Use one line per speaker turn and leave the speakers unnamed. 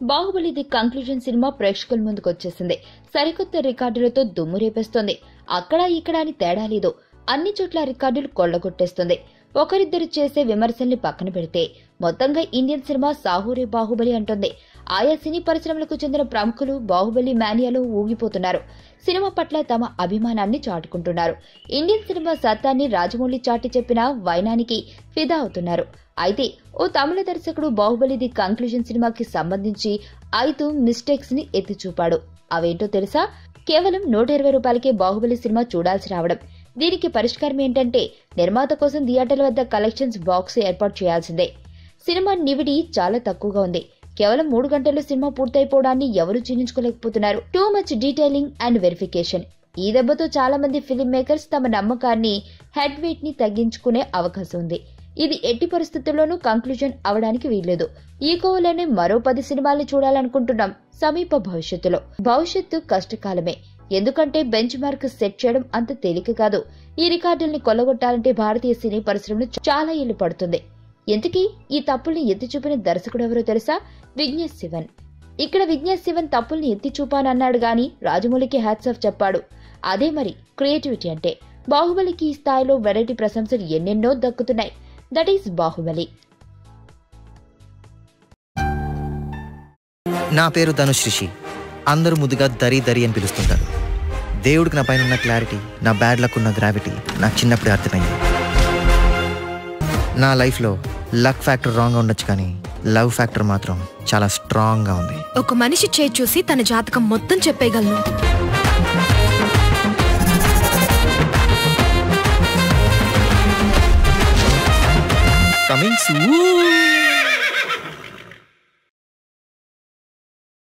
Baahubali the conclusion cinema ప్రేక్షకుల ముందుకు వచ్చేసింది. సరికొత్త రికార్డులతో దుమ్ము రేపేస్తోంది. అక్కడ ఇక్కడ అని తేడా లేదు, అన్ని చోట్ల రికార్డులు కొల్లగొట్టేస్తుంది. ఒకరిద్దరు చేసే విమర్శల్ని పక్కన పెడితే మొత్తంగా ఇండియన్ సినిమా సాహూరే బాహుబలి అంటుంది. ఆయా సినీ పరిశ్రమలకు చెందిన ప్రముఖులు బాహుబలి మానియాలో ఊగిపోతున్నారు. సినిమా పట్ల తమ అభిమానాన్ని చాటుకుంటున్నారు. ఇండియన్ సినిమా సత్తాన్ని రాజమౌళి చాటి చెప్పిన వైనానికి ఫిదా అవుతున్నారు. అయితే ఓ తమిళ దర్శకుడు బాహుబలి ది కంక్లూజన్ సినిమాకి సంబంధించి 5 మిస్టేక్స్ ని ఎత్తి చూపాడు. అవేంటో తెలుసా? కేవలం 120 రూపాయలకే బాహుబలి సినిమా చూడాల్సి రావడం. దీనికి పరిష్కారం ఏంటంటే నిర్మాత కోసం థియేటర్ల వద్ద కలెక్షన్స్ బాక్స్ ఏర్పాటు చేయాల్సిందే. సినిమా నివిడి చాలా తక్కువగా ఉంది. కేవలం 3 గంటల్లో సినిమా పూర్తయిపోవడాన్ని ఎవరూ జీర్ణించుకోలేకపోతున్నారు. Too much detailing and verification. ఈ దెబ్బతో చాలా మంది ఫిల్మ్ మేకర్స్ తమ నమ్మకాన్ని, హెడ్ వెయిట్ ని తగ్గించుకునే అవకాశం ఉంది. ఇది ఎట్టి పరిస్థితుల్లోనూ కంక్లూజన్ అవడానికి వీల్లేదు. ఈ కోవలోనే మరో 10 సినిమాల్ని చూడాలనుకుంటున్నాం సమీప భవిష్యత్తులో. భవిష్యత్తు కష్టకాలమే, ఎందుకంటే బెంచ్ మార్క్ సెట్ చేయడం అంత తేలిక కాదు. ఈ రికార్డుల్ని కొల్లగొట్టాలంటే భారతీయ సినీ పరిశ్రమను చాలా ఏళ్లు పడుతుంది. ఇంతకీ ఈ తప్పుల్ని ఎత్తి చూపిన దర్శకుడు ఎవరో తెలుసా? విఘ్నేష్ శివన్. ఇక్కడ విఘ్నేష్ శివన్ తప్పుల్ని ఎత్తి చూపానన్నాడు గాని రాజమౌళికి హ్యాట్స్ ఆఫ్ చెప్పాడు. అదే మరి క్రియేటివిటీ అంటే. బాహుబలికి ఈ స్థాయిలో వెరైటీ ప్రశంసలు ఎన్నెన్నో దక్కుతున్నాయి. That is Baahubali.
నా పేరు ధనుష్ రిషి. అందరూ ముద్దుగా దరి దరి అని పిలుస్తుంటారు. దేవుడికి నా పైన ఉన్న క్లారిటీ, నా బ్యాడ్ లక్ ఉన్న గ్రావిటీ నాకు చిన్నప్పుడే అర్థమైంది. నా లైఫ్లో లక్ ఫ్యాక్టర్ రాంగ్గా ఉండొచ్చు, కానీ లవ్ ఫ్యాక్టర్ మాత్రం చాలా స్ట్రాంగ్గా ఉంది.
ఒక మనిషి చేయి చూసి తన జాతకం మొత్తం చెప్పేయగలను.
Coming soon.